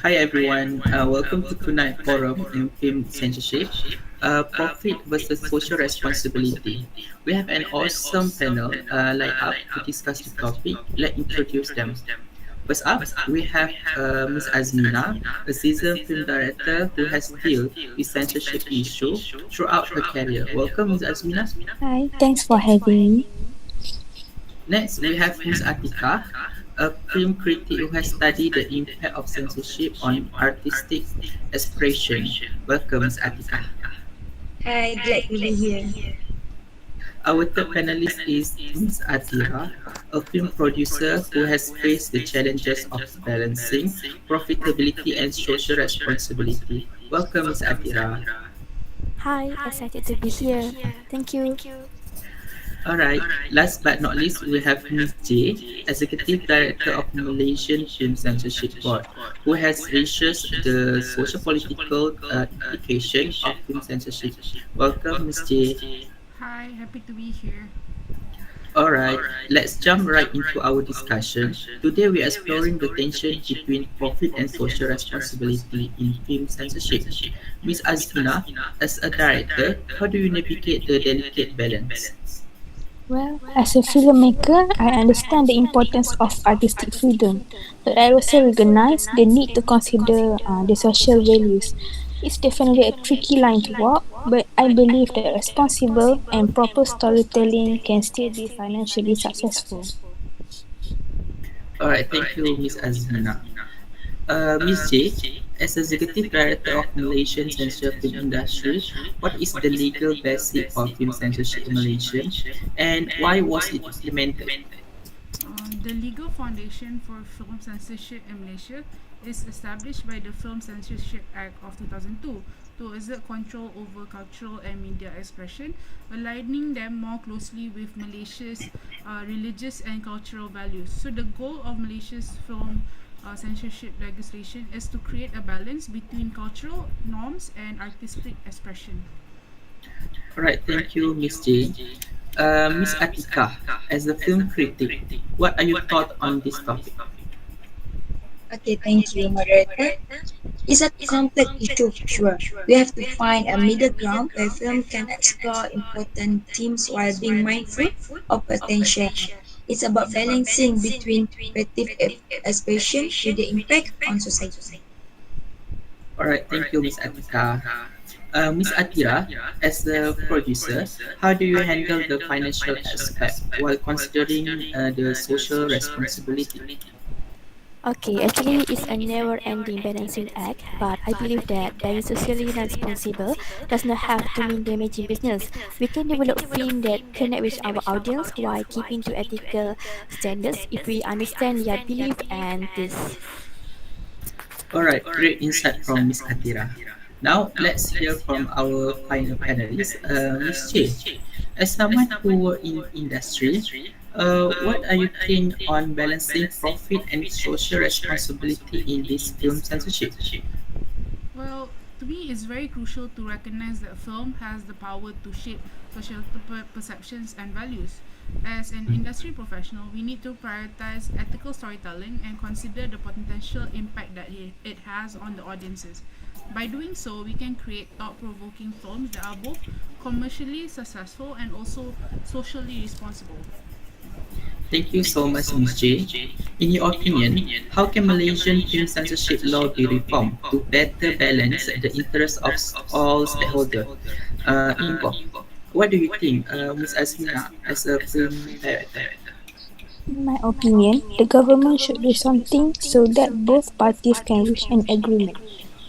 Hi everyone, welcome to tonight's forum in film censorship, profit versus social responsibility. We have an awesome panel lined up to discuss the topic. Let's introduce them. First up, we have Ms. Azmina, a seasoned film director who has dealt with censorship issue throughout her career. Welcome, Ms. Azmina. Hi, thanks for having me. Next, we have Ms. Atika, a film critic who has studied the impact of censorship on artistic expression. Welcome, Ms. Atika. Hi, glad to be here. Our third panelist is Ms. Atira, a film producer who has faced the challenges of balancing profitability and social responsibility. Welcome, Ms. Atira. Hi, excited to be here. Thank you. Alright, last but not least, we have Ms. J, Executive Director of Malaysian Film Censorship Board, who has researched the socio-political implication of film censorship. Welcome, Ms. J. Hi, happy to be here. Alright, let's jump right into our discussion. Today we are exploring the tension between profit and social responsibility in film censorship. Ms. Azmina, as a director, how do you navigate the delicate balance? Well, as a filmmaker, I understand the importance of artistic freedom, but I also recognize the need to consider the social values. It's definitely a tricky line to walk, but I believe that responsible and proper storytelling can still be financially successful. Alright, thank you, Ms. Azmina. Ms. J, as Executive Director of Malaysian Censorship Film Industry, what is the legal basis of film censorship in Malaysia and why was it implemented? The legal foundation for film censorship in Malaysia is established by the Film Censorship Act of 2002 to exert control over cultural and media expression, aligning them more closely with Malaysia's religious and cultural values. So, the goal of Malaysia's film censorship legislation is to create a balance between cultural norms and artistic expression. Alright, thank you, Ms. J. Ms. Atika, as a film critic, what are your thoughts on this topic? Okay, thank you, moderator. It's a complex issue for sure. We have to find a middle ground where film can explore important themes while being mindful of attention. It's about balancing between creative expression with the impact on society. Alright, thank you, Ms. Atika. Ms. Atira, as a producer, how do you handle the financial aspect while considering the social responsibility? Okay, actually, it's a never ending balancing act, but I believe that being socially responsible does not have to mean damaging business. We can develop films that connect with our audience while keeping to ethical standards if we understand their belief and this. Alright, great insight from Ms. Atira. Now, let's hear from our final panelist, Ms. J. As someone who works in industry, what are you think on balancing profit and social responsibility in this film censorship? Well, to me, it's very crucial to recognize that film has the power to shape social perceptions and values. As an industry professional, we need to prioritize ethical storytelling and consider the potential impact that it has on the audiences. By doing so, we can create thought provoking films that are both commercially successful and also socially responsible. Thank you so much, Ms. J. In your opinion, how can Malaysian film censorship law be reformed to better balance the interests of all stakeholders involved? What do you think, Ms. Asmina, as a film director? In my opinion, the government should do something so that both parties can reach an agreement.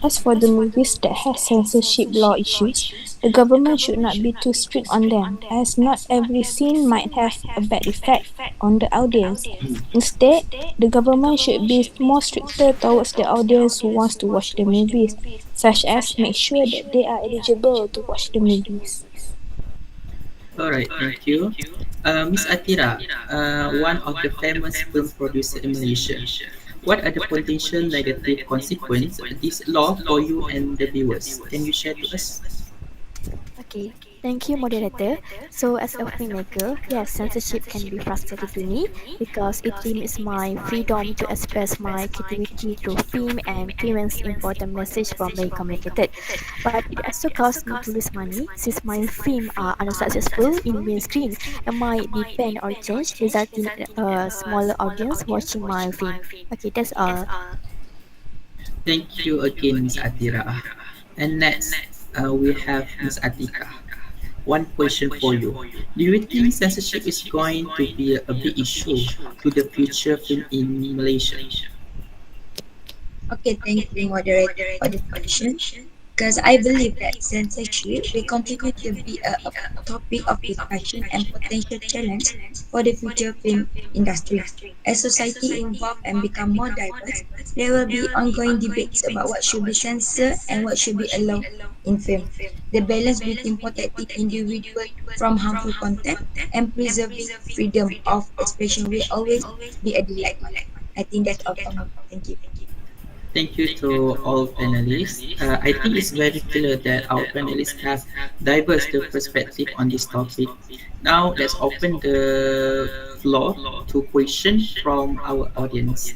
As for the movies that have censorship law issues, the government should not be too strict on them, as not every scene might have a bad effect on the audience. Instead, the government should be more stricter towards the audience who wants to watch the movies, such as make sure that they are eligible to watch the movies. Alright, thank you. Ms. Atira, one of the famous film producers in Malaysia. What are the potential negative consequences of this law for you and the viewers? Can you share to us? Okay, Thank you, moderator. So, as a filmmaker, yes, censorship can be frustrating to me because it limits my freedom to express my creativity through film and prevents important message from being communicated. But it also costs me to lose money since my film are unsuccessful in mainstream and might be banned or changed, resulting in a smaller audience watching my film. Okay, that's all. Thank you again, Miss Atira. And next, we have Miss Atika. One question for you. Do you think censorship is going to be a big issue to the future film in Malaysia? Okay, thank you, moderator, for the question. Because I believe that censorship will continue to be a topic of discussion and potential challenge for the future film industry. As society evolve and become more diverse, there will be ongoing debates about what should be censored and what should be allowed in film. The balance between protecting individuals from harmful content and preserving freedom of expression will always be a dilemma. I think that's all from me. Thank you. Thank you to all panelists. I think it's very clear that our panelists have diverse the perspective on this topic. Now let's open the floor to question from our audience.